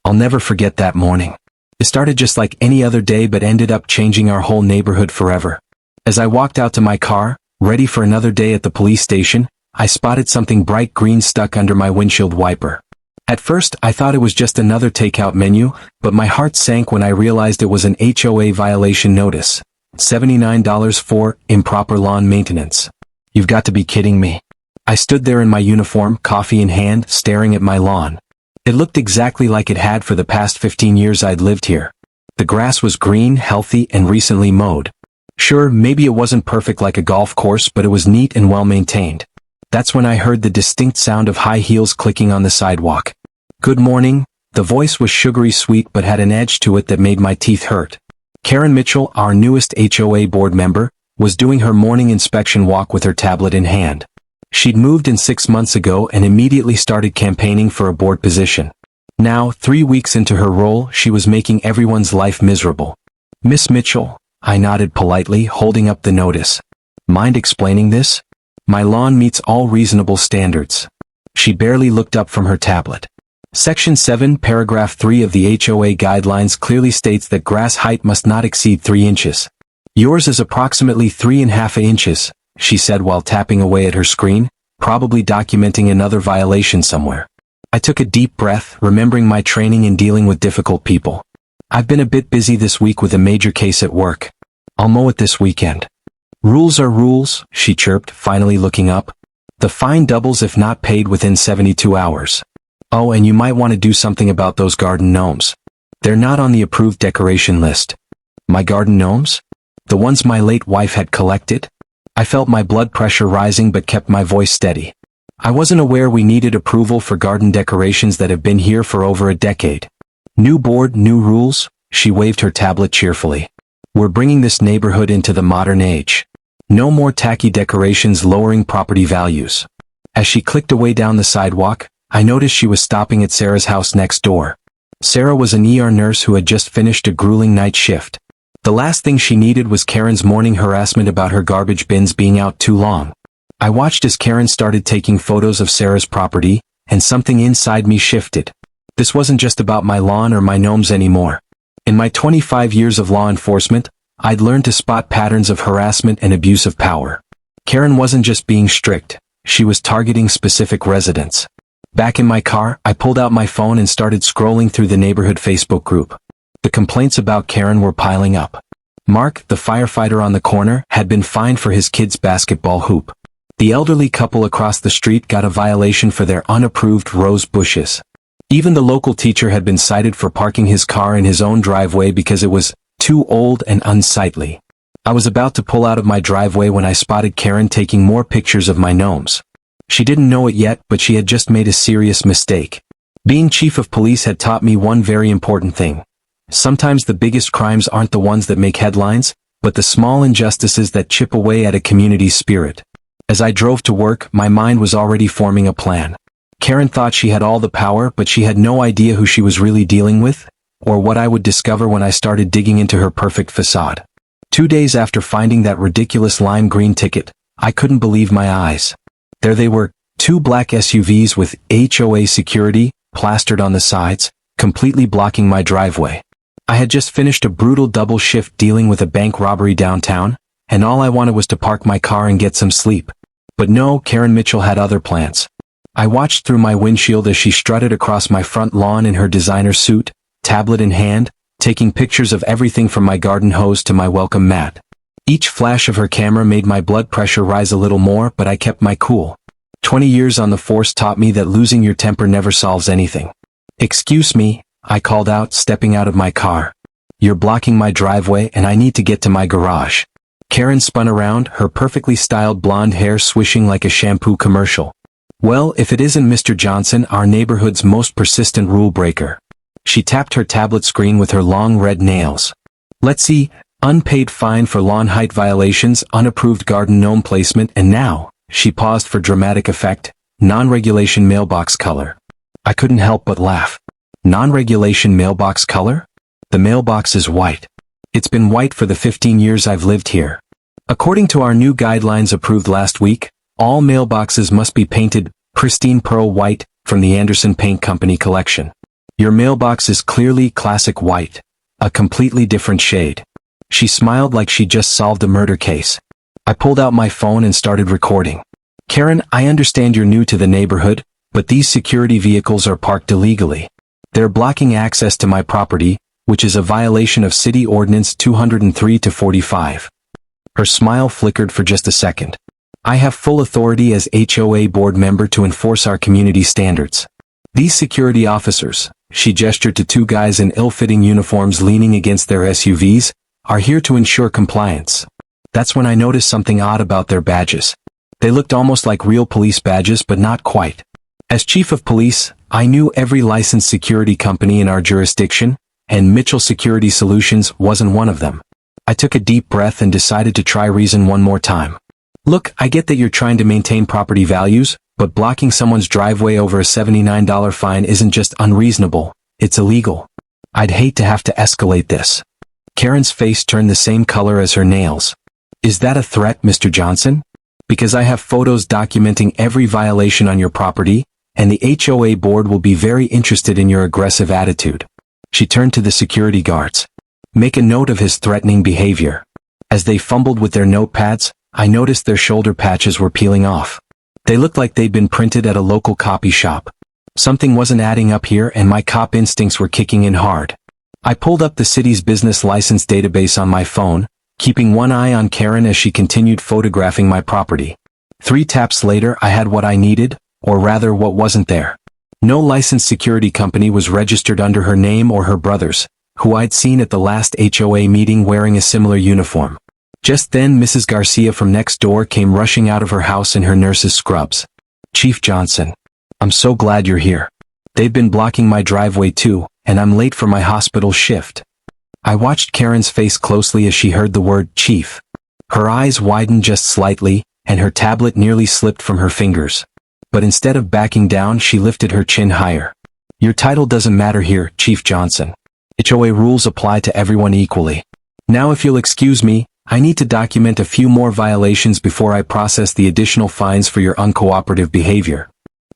I'll never forget that morning. It started just like any other day but ended up changing our whole neighborhood forever. As I walked out to my car, ready for another day at the police station, I spotted something bright green stuck under my windshield wiper. At first, I thought it was just another takeout menu, but my heart sank when I realized it was an HOA violation notice. $79 for improper lawn maintenance. You've got to be kidding me. I stood there in my uniform, coffee in hand, staring at my lawn. It looked exactly like it had for the past 15 years I'd lived here. The grass was green, healthy, and recently mowed. Sure, maybe it wasn't perfect like a golf course, but it was neat and well maintained. That's when I heard the distinct sound of high heels clicking on the sidewalk. Good morning. The voice was sugary sweet but had an edge to it that made my teeth hurt. Karen Mitchell, our newest HOA board member, was doing her morning inspection walk with her tablet in hand. She'd moved in 6 months ago and immediately started campaigning for a board position. Now, 3 weeks into her role, she was making everyone's life miserable. Miss Mitchell, I nodded politely, holding up the notice. Mind explaining this? My lawn meets all reasonable standards. She barely looked up from her tablet. Section 7, paragraph 3 of the HOA guidelines clearly states that grass height must not exceed 3 inches. Yours is approximately 3.5 inches, she said while tapping away at her screen, probably documenting another violation somewhere. I took a deep breath, remembering my training in dealing with difficult people. I've been a bit busy this week with a major case at work. I'll mow it this weekend. Rules are rules, she chirped, finally looking up. The fine doubles if not paid within 72 hours. Oh, and you might want to do something about those garden gnomes. They're not on the approved decoration list. My garden gnomes? The ones my late wife had collected? I felt my blood pressure rising but kept my voice steady. I wasn't aware we needed approval for garden decorations that have been here for over a decade. New board, new rules, she waved her tablet cheerfully. We're bringing this neighborhood into the modern age. No more tacky decorations lowering property values. As she clicked away down the sidewalk, I noticed she was stopping at Sarah's house next door. Sarah was an ER nurse who had just finished a grueling night shift. The last thing she needed was Karen's morning harassment about her garbage bins being out too long. I watched as Karen started taking photos of Sarah's property, and something inside me shifted. This wasn't just about my lawn or my gnomes anymore. In my 25 years of law enforcement, I'd learned to spot patterns of harassment and abuse of power. Karen wasn't just being strict, she was targeting specific residents. Back in my car, I pulled out my phone and started scrolling through the neighborhood Facebook group. The complaints about Karen were piling up. Mark, the firefighter on the corner, had been fined for his kid's basketball hoop. The elderly couple across the street got a violation for their unapproved rose bushes. Even the local teacher had been cited for parking his car in his own driveway because it was too old and unsightly. I was about to pull out of my driveway when I spotted Karen taking more pictures of my gnomes. She didn't know it yet, but she had just made a serious mistake. Being chief of police had taught me one very important thing. Sometimes the biggest crimes aren't the ones that make headlines, but the small injustices that chip away at a community's spirit. As I drove to work, my mind was already forming a plan. Karen thought she had all the power, but she had no idea who she was really dealing with, or what I would discover when I started digging into her perfect facade. 2 days after finding that ridiculous lime green ticket, I couldn't believe my eyes. There they were, 2 black SUVs with HOA security plastered on the sides, completely blocking my driveway. I had just finished a brutal double shift dealing with a bank robbery downtown, and all I wanted was to park my car and get some sleep. But no, Karen Mitchell had other plans. I watched through my windshield as she strutted across my front lawn in her designer suit, tablet in hand, taking pictures of everything from my garden hose to my welcome mat. Each flash of her camera made my blood pressure rise a little more, but I kept my cool. 20 years on the force taught me that losing your temper never solves anything. Excuse me, I called out, stepping out of my car. You're blocking my driveway and I need to get to my garage. Karen spun around, her perfectly styled blonde hair swishing like a shampoo commercial. Well, if it isn't Mr. Johnson, our neighborhood's most persistent rule breaker. She tapped her tablet screen with her long red nails. Let's see, unpaid fine for lawn height violations, unapproved garden gnome placement, and now, she paused for dramatic effect, non-regulation mailbox color. I couldn't help but laugh. Non-regulation mailbox color? The mailbox is white. It's been white for the 15 years I've lived here. According to our new guidelines approved last week, all mailboxes must be painted pristine pearl white from the Anderson Paint Company collection. Your mailbox is clearly classic white. A completely different shade. She smiled like she just solved a murder case. I pulled out my phone and started recording. Karen, I understand you're new to the neighborhood, but these security vehicles are parked illegally. They're blocking access to my property, which is a violation of City Ordinance 203-45. Her smile flickered for just a second. I have full authority as HOA board member to enforce our community standards. These security officers, she gestured to two guys in ill-fitting uniforms leaning against their SUVs, are here to ensure compliance. That's when I noticed something odd about their badges. They looked almost like real police badges, but not quite. As chief of police, I knew every licensed security company in our jurisdiction, and Mitchell Security Solutions wasn't one of them. I took a deep breath and decided to try reason one more time. Look, I get that you're trying to maintain property values, but blocking someone's driveway over a $79 fine isn't just unreasonable, it's illegal. I'd hate to have to escalate this. Karen's face turned the same color as her nails. Is that a threat, Mr. Johnson? Because I have photos documenting every violation on your property, and the HOA board will be very interested in your aggressive attitude. She turned to the security guards. Make a note of his threatening behavior. As they fumbled with their notepads, I noticed their shoulder patches were peeling off. They looked like they'd been printed at a local copy shop. Something wasn't adding up here, and my cop instincts were kicking in hard. I pulled up the city's business license database on my phone, keeping one eye on Karen as she continued photographing my property. 3 taps later, I had what I needed, or rather what wasn't there. No licensed security company was registered under her name or her brother's, who I'd seen at the last HOA meeting wearing a similar uniform. Just then Mrs. Garcia from next door came rushing out of her house in her nurse's scrubs. Chief Johnson. I'm so glad you're here. They've been blocking my driveway too, and I'm late for my hospital shift. I watched Karen's face closely as she heard the word chief. Her eyes widened just slightly, and her tablet nearly slipped from her fingers. But instead of backing down, she lifted her chin higher. Your title doesn't matter here, Chief Johnson. HOA rules apply to everyone equally. Now if you'll excuse me, I need to document a few more violations before I process the additional fines for your uncooperative behavior.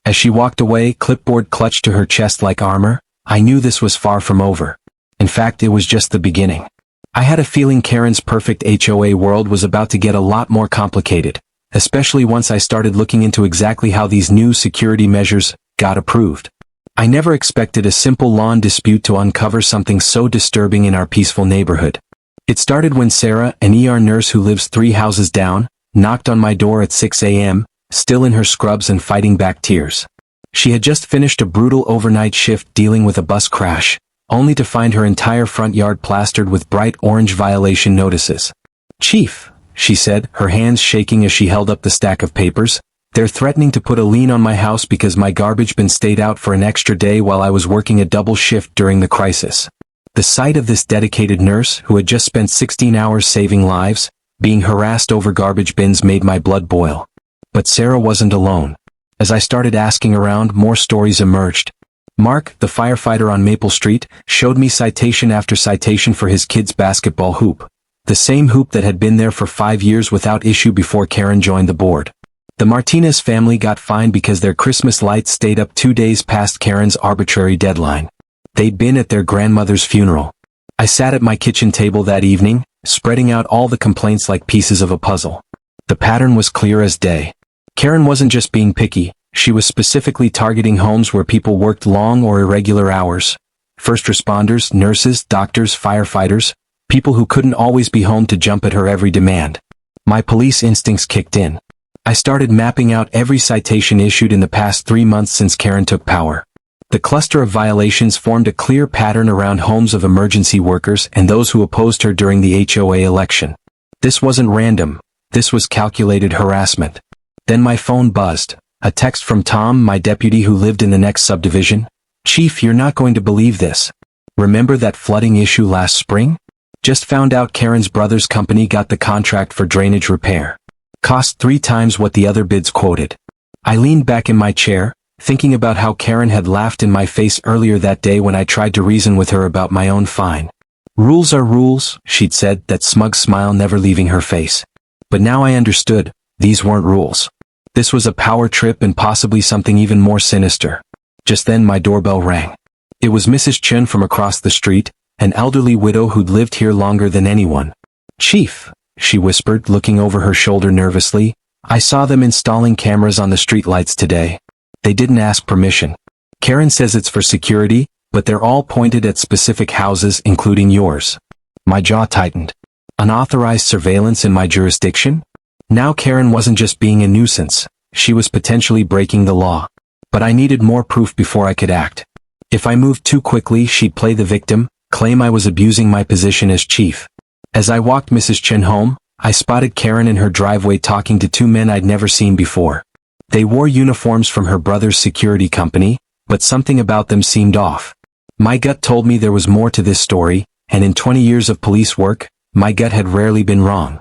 As she walked away, clipboard clutched to her chest like armor, I knew this was far from over. In fact, it was just the beginning. I had a feeling Karen's perfect HOA world was about to get a lot more complicated, especially once I started looking into exactly how these new security measures got approved. I never expected a simple lawn dispute to uncover something so disturbing in our peaceful neighborhood. It started when Sarah, an ER nurse who lives 3 houses down, knocked on my door at 6 a.m., still in her scrubs and fighting back tears. She had just finished a brutal overnight shift dealing with a bus crash, only to find her entire front yard plastered with bright orange violation notices. Chief, she said, her hands shaking as she held up the stack of papers, they're threatening to put a lien on my house because my garbage bin stayed out for an extra day while I was working a double shift during the crisis. The sight of this dedicated nurse, who had just spent 16 hours saving lives, being harassed over garbage bins made my blood boil. But Sarah wasn't alone. As I started asking around, more stories emerged. Mark, the firefighter on Maple Street, showed me citation after citation for his kid's basketball hoop. The same hoop that had been there for 5 years without issue before Karen joined the board. The Martinez family got fined because their Christmas lights stayed up 2 days past Karen's arbitrary deadline. They'd been at their grandmother's funeral. I sat at my kitchen table that evening, spreading out all the complaints like pieces of a puzzle. The pattern was clear as day. Karen wasn't just being picky, she was specifically targeting homes where people worked long or irregular hours. First responders, nurses, doctors, firefighters, people who couldn't always be home to jump at her every demand. My police instincts kicked in. I started mapping out every citation issued in the past 3 months since Karen took power. The cluster of violations formed a clear pattern around homes of emergency workers and those who opposed her during the HOA election. This wasn't random, this was calculated harassment. Then my phone buzzed. A text from Tom, my deputy who lived in the next subdivision. Chief, you're not going to believe this. Remember that flooding issue last spring? Just found out Karen's brother's company got the contract for drainage repair. Cost 3 times what the other bids quoted. I leaned back in my chair, thinking about how Karen had laughed in my face earlier that day when I tried to reason with her about my own fine. Rules are rules, she'd said, that smug smile never leaving her face. But now I understood. These weren't rules. This was a power trip and possibly something even more sinister. Just then my doorbell rang. It was Mrs. Chen from across the street, an elderly widow who'd lived here longer than anyone. "Chief," she whispered, looking over her shoulder nervously, "I saw them installing cameras on the streetlights today. They didn't ask permission. Karen says it's for security, but they're all pointed at specific houses, including yours." My jaw tightened. Unauthorized surveillance in my jurisdiction? Now Karen wasn't just being a nuisance, she was potentially breaking the law. But I needed more proof before I could act. If I moved too quickly, she'd play the victim, claim I was abusing my position as chief. As I walked Mrs. Chen home, I spotted Karen in her driveway talking to two men I'd never seen before. They wore uniforms from her brother's security company, but something about them seemed off. My gut told me there was more to this story, and in 20 years of police work, my gut had rarely been wrong.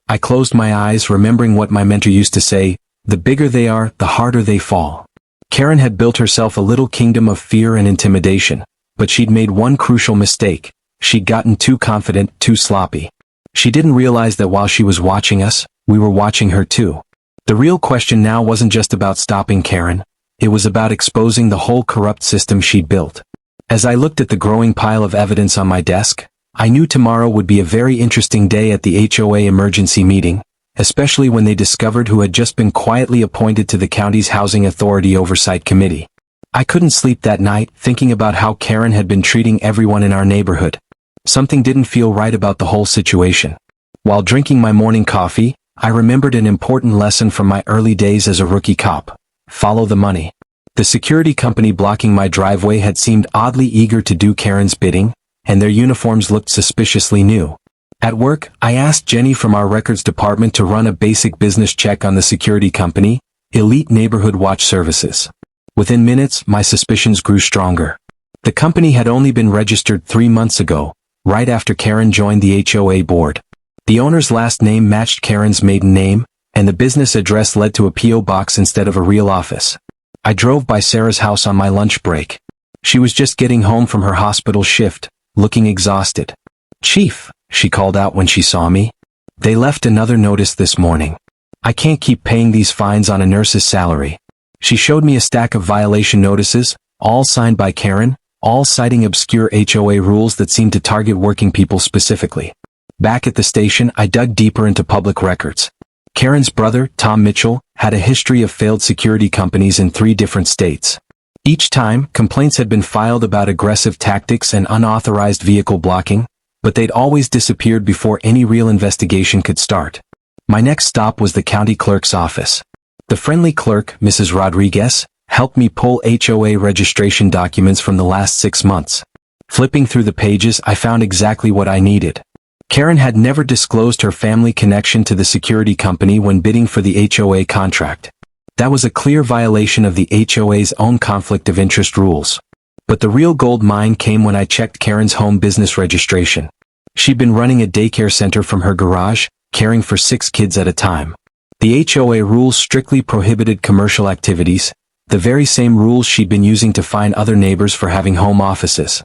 I closed my eyes, remembering what my mentor used to say, "The bigger they are, the harder they fall." Karen had built herself a little kingdom of fear and intimidation, but she'd made one crucial mistake. She'd gotten too confident, too sloppy. She didn't realize that while she was watching us, we were watching her too. The real question now wasn't just about stopping Karen, it was about exposing the whole corrupt system she'd built. As I looked at the growing pile of evidence on my desk, I knew tomorrow would be a very interesting day at the HOA emergency meeting, especially when they discovered who had just been quietly appointed to the county's Housing Authority Oversight Committee. I couldn't sleep that night, thinking about how Karen had been treating everyone in our neighborhood. Something didn't feel right about the whole situation. While drinking my morning coffee, I remembered an important lesson from my early days as a rookie cop. Follow the money. The security company blocking my driveway had seemed oddly eager to do Karen's bidding, and their uniforms looked suspiciously new. At work, I asked Jenny from our records department to run a basic business check on the security company, Elite Neighborhood Watch Services. Within minutes, my suspicions grew stronger. The company had only been registered 3 months ago, right after Karen joined the HOA board. The owner's last name matched Karen's maiden name, and the business address led to a P.O. box instead of a real office. I drove by Sarah's house on my lunch break. She was just getting home from her hospital shift, looking exhausted. "Chief," she called out when she saw me. "They left another notice this morning. I can't keep paying these fines on a nurse's salary." She showed me a stack of violation notices, all signed by Karen, all citing obscure HOA rules that seemed to target working people specifically. Back at the station, I dug deeper into public records. Karen's brother, Tom Mitchell, had a history of failed security companies in 3 different states. Each time, complaints had been filed about aggressive tactics and unauthorized vehicle blocking, but they'd always disappeared before any real investigation could start. My next stop was the county clerk's office. The friendly clerk, Mrs. Rodriguez, helped me pull HOA registration documents from the last 6 months. Flipping through the pages, I found exactly what I needed. Karen had never disclosed her family connection to the security company when bidding for the HOA contract. That was a clear violation of the HOA's own conflict of interest rules. But the real gold mine came when I checked Karen's home business registration. She'd been running a daycare center from her garage, caring for 6 kids at a time. The HOA rules strictly prohibited commercial activities, the very same rules she'd been using to fine other neighbors for having home offices.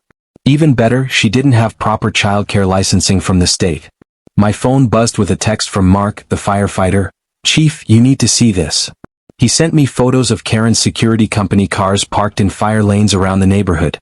Even better, she didn't have proper childcare licensing from the state. My phone buzzed with a text from Mark, the firefighter. "Chief, you need to see this." He sent me photos of Karen's security company cars parked in fire lanes around the neighborhood.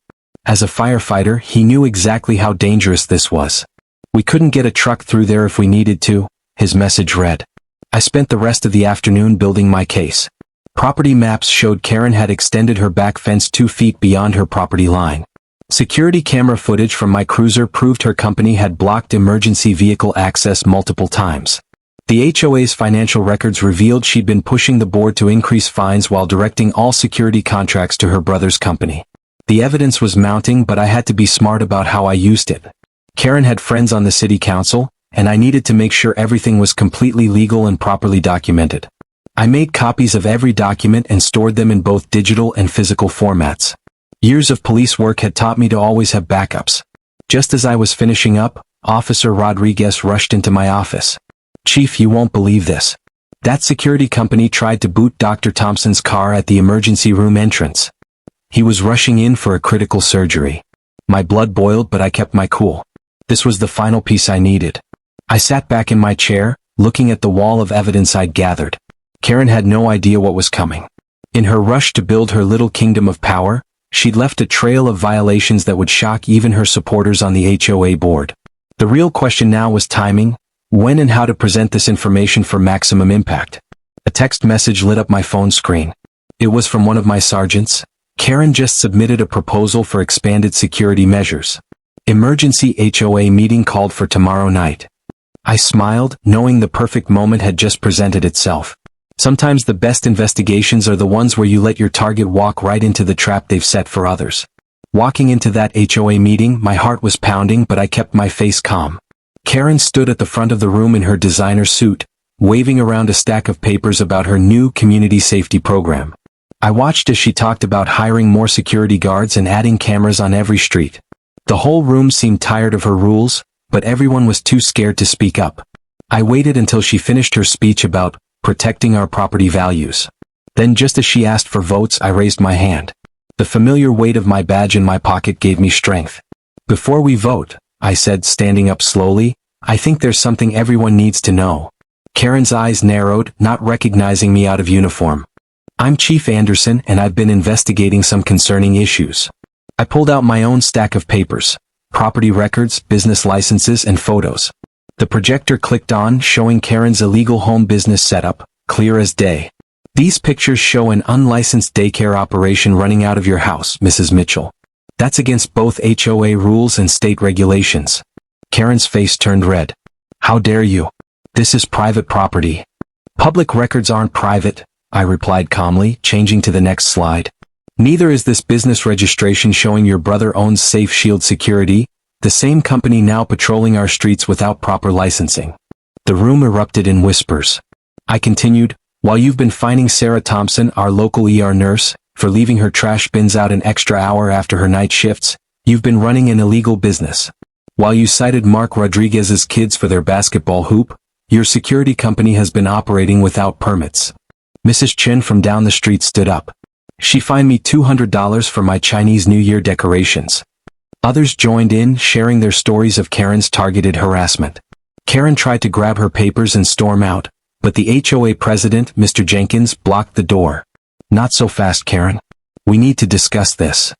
As a firefighter, he knew exactly how dangerous this was. "We couldn't get a truck through there if we needed to," his message read. I spent the rest of the afternoon building my case. Property maps showed Karen had extended her back fence 2 feet beyond her property line. Security camera footage from my cruiser proved her company had blocked emergency vehicle access multiple times. The HOA's financial records revealed she'd been pushing the board to increase fines while directing all security contracts to her brother's company. The evidence was mounting, but I had to be smart about how I used it. Karen had friends on the city council, and I needed to make sure everything was completely legal and properly documented. I made copies of every document and stored them in both digital and physical formats. Years of police work had taught me to always have backups. Just as I was finishing up, Officer Rodriguez rushed into my office. "Chief, you won't believe this. That security company tried to boot Dr. Thompson's car at the emergency room entrance. He was rushing in for a critical surgery." My blood boiled, but I kept my cool. This was the final piece I needed. I sat back in my chair, looking at the wall of evidence I'd gathered. Karen had no idea what was coming. In her rush to build her little kingdom of power, She'd left a trail of violations that would shock even her supporters on the HOA board. The real question now was timing, when and how to present this information for maximum impact. A text message lit up my phone screen. It was from one of my sergeants. Karen just submitted a proposal for expanded security measures. Emergency HOA meeting called for tomorrow night. I smiled, knowing the perfect moment had just presented itself. Sometimes the best investigations are the ones where you let your target walk right into the trap they've set for others. Walking into that HOA meeting, my heart was pounding, but I kept my face calm. Karen stood at the front of the room in her designer suit, waving around a stack of papers about her new community safety program. I watched as she talked about hiring more security guards and adding cameras on every street. The whole room seemed tired of her rules, but everyone was too scared to speak up. I waited until she finished her speech about protecting our property values. Then just as she asked for votes, I raised my hand. The familiar weight of my badge in my pocket gave me strength. Before we vote, I said, standing up slowly, I think there's something everyone needs to know. Karen's eyes narrowed, not recognizing me out of uniform. I'm Chief Anderson, and I've been investigating some concerning issues. I pulled out my own stack of papers, property records, business licenses, and photos. The projector clicked on, showing Karen's illegal home business setup, clear as day. These pictures show an unlicensed daycare operation running out of your house, Mrs. Mitchell. That's against both HOA rules and state regulations. Karen's face turned red. How dare you? This is private property. Public records aren't private, I replied calmly, changing to the next slide. Neither is this business registration showing your brother owns Safe Shield Security, the same company now patrolling our streets without proper licensing. The room erupted in whispers. I continued, while you've been fining Sarah Thompson, our local ER nurse, for leaving her trash bins out an extra hour after her night shifts, you've been running an illegal business. While you cited Mark Rodriguez's kids for their basketball hoop, your security company has been operating without permits. Mrs. Chen from down the street stood up. She fined me $200 for my Chinese New Year decorations. Others joined in, sharing their stories of Karen's targeted harassment. Karen tried to grab her papers and storm out, but the HOA president, Mr. Jenkins, blocked the door. Not so fast, Karen. We need to discuss this.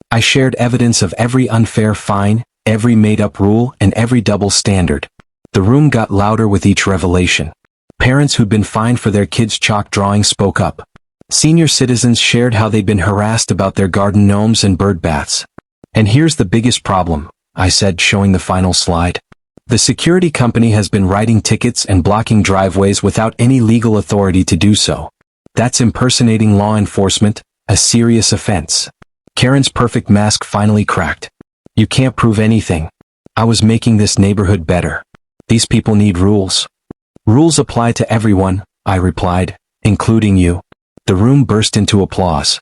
I shared evidence of every unfair fine, every made-up rule, and every double standard. The room got louder with each revelation. Parents who'd been fined for their kids' chalk drawing spoke up. Senior citizens shared how they'd been harassed about their garden gnomes and bird baths. And here's the biggest problem, I said, showing the final slide. The security company has been writing tickets and blocking driveways without any legal authority to do so. That's impersonating law enforcement, a serious offense. Karen's perfect mask finally cracked. You can't prove anything. I was making this neighborhood better. These people need rules. Rules apply to everyone, I replied, including you. The room burst into applause.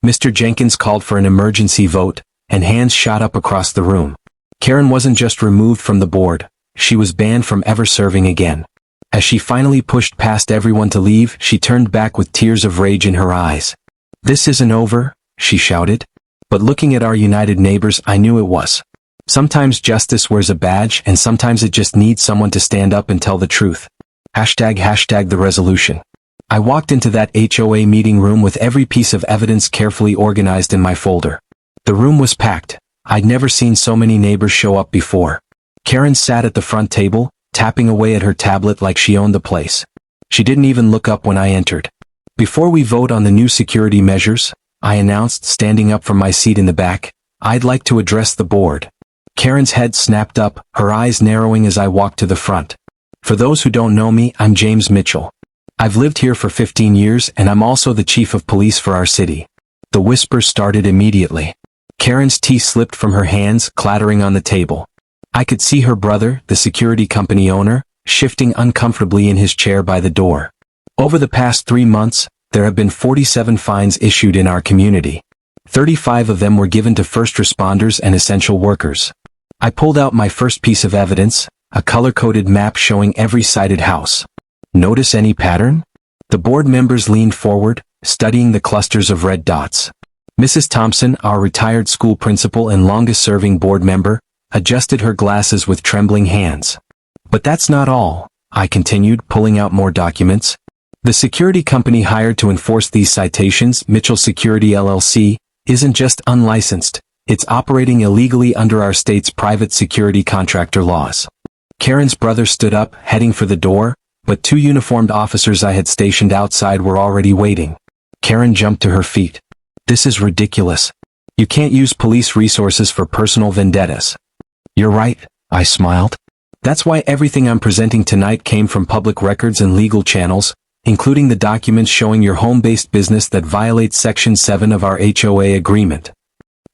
Mr. Jenkins called for an emergency vote, and hands shot up across the room. Karen wasn't just removed from the board, she was banned from ever serving again. As she finally pushed past everyone to leave, she turned back with tears of rage in her eyes. This isn't over, she shouted. But looking at our united neighbors, I knew it was. Sometimes justice wears a badge, and sometimes it just needs someone to stand up and tell the truth. Hashtag the resolution. I walked into that HOA meeting room with every piece of evidence carefully organized in my folder. The room was packed. I'd never seen so many neighbors show up before. Karen sat at the front table, tapping away at her tablet like she owned the place. She didn't even look up when I entered. Before we vote on the new security measures, I announced, standing up from my seat in the back, I'd like to address the board. Karen's head snapped up, her eyes narrowing as I walked to the front. For those who don't know me, I'm James Mitchell. I've lived here for 15 years, and I'm also the chief of police for our city. The whispers started immediately. Karen's tea slipped from her hands, clattering on the table. I could see her brother, the security company owner, shifting uncomfortably in his chair by the door. Over the past 3 months, there have been 47 fines issued in our community. 35 of them were given to first responders and essential workers. I pulled out my first piece of evidence, a color-coded map showing every cited house. Notice any pattern? The board members leaned forward, studying the clusters of red dots. Mrs. Thompson, our retired school principal and longest-serving board member, adjusted her glasses with trembling hands. But that's not all, I continued, pulling out more documents. The security company hired to enforce these citations, Mitchell Security LLC, isn't just unlicensed, it's operating illegally under our state's private security contractor laws. Karen's brother stood up, heading for the door, but 2 uniformed officers I had stationed outside were already waiting. Karen jumped to her feet. This is ridiculous. You can't use police resources for personal vendettas. You're right, I smiled. That's why everything I'm presenting tonight came from public records and legal channels, including the documents showing your home-based business that violates Section 7 of our HOA agreement.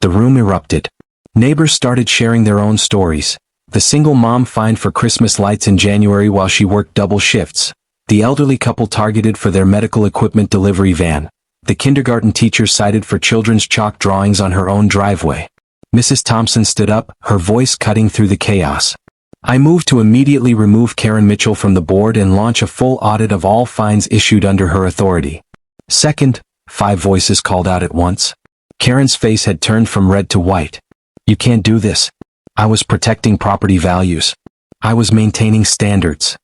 The room erupted. Neighbors started sharing their own stories. The single mom fined for Christmas lights in January while she worked double shifts. The elderly couple targeted for their medical equipment delivery van. The kindergarten teacher cited for children's chalk drawings on her own driveway. Mrs. Thompson stood up, her voice cutting through the chaos. I moved to immediately remove Karen Mitchell from the board and launch a full audit of all fines issued under her authority. Second, 5 voices called out at once. Karen's face had turned from red to white. You can't do this. I was protecting property values. I was maintaining standards.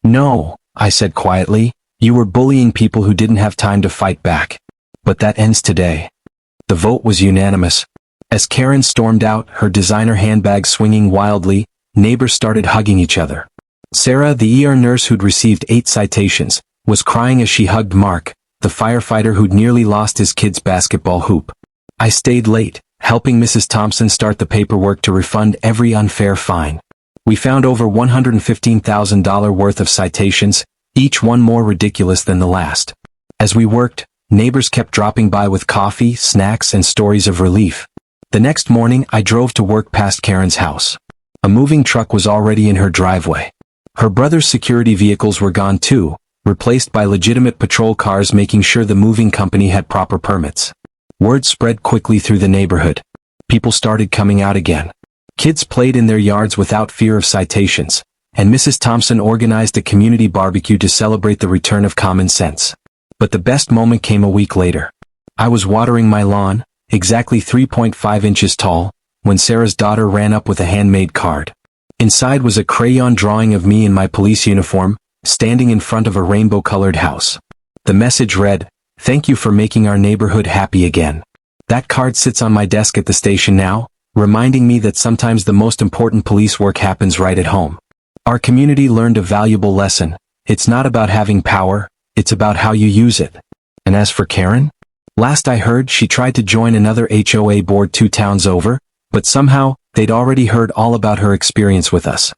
No, I said quietly, you were bullying people who didn't have time to fight back. But that ends today. The vote was unanimous. As Karen stormed out, her designer handbag swinging wildly, neighbors started hugging each other. Sarah, the ER nurse who'd received 8 citations, was crying as she hugged Mark, the firefighter who'd nearly lost his kid's basketball hoop. I stayed late, helping Mrs. Thompson start the paperwork to refund every unfair fine. We found over $115,000 worth of citations, each one more ridiculous than the last. As we worked, neighbors kept dropping by with coffee, snacks, and stories of relief. The next morning, I drove to work past Karen's house. A moving truck was already in her driveway. Her brother's security vehicles were gone too, replaced by legitimate patrol cars making sure the moving company had proper permits. Word spread quickly through the neighborhood. People started coming out again. Kids played in their yards without fear of citations, and Mrs. Thompson organized a community barbecue to celebrate the return of common sense. But the best moment came a week later. I was watering my lawn, exactly 3.5 inches tall, when Sarah's daughter ran up with a handmade card. Inside was a crayon drawing of me in my police uniform, standing in front of a rainbow-colored house. The message read, "Thank you for making our neighborhood happy again." That card sits on my desk at the station now, reminding me that sometimes the most important police work happens right at home. Our community learned a valuable lesson. It's not about having power, it's about how you use it. And as for Karen? Last I heard, she tried to join another HOA board 2 towns over, but somehow, they'd already heard all about her experience with us.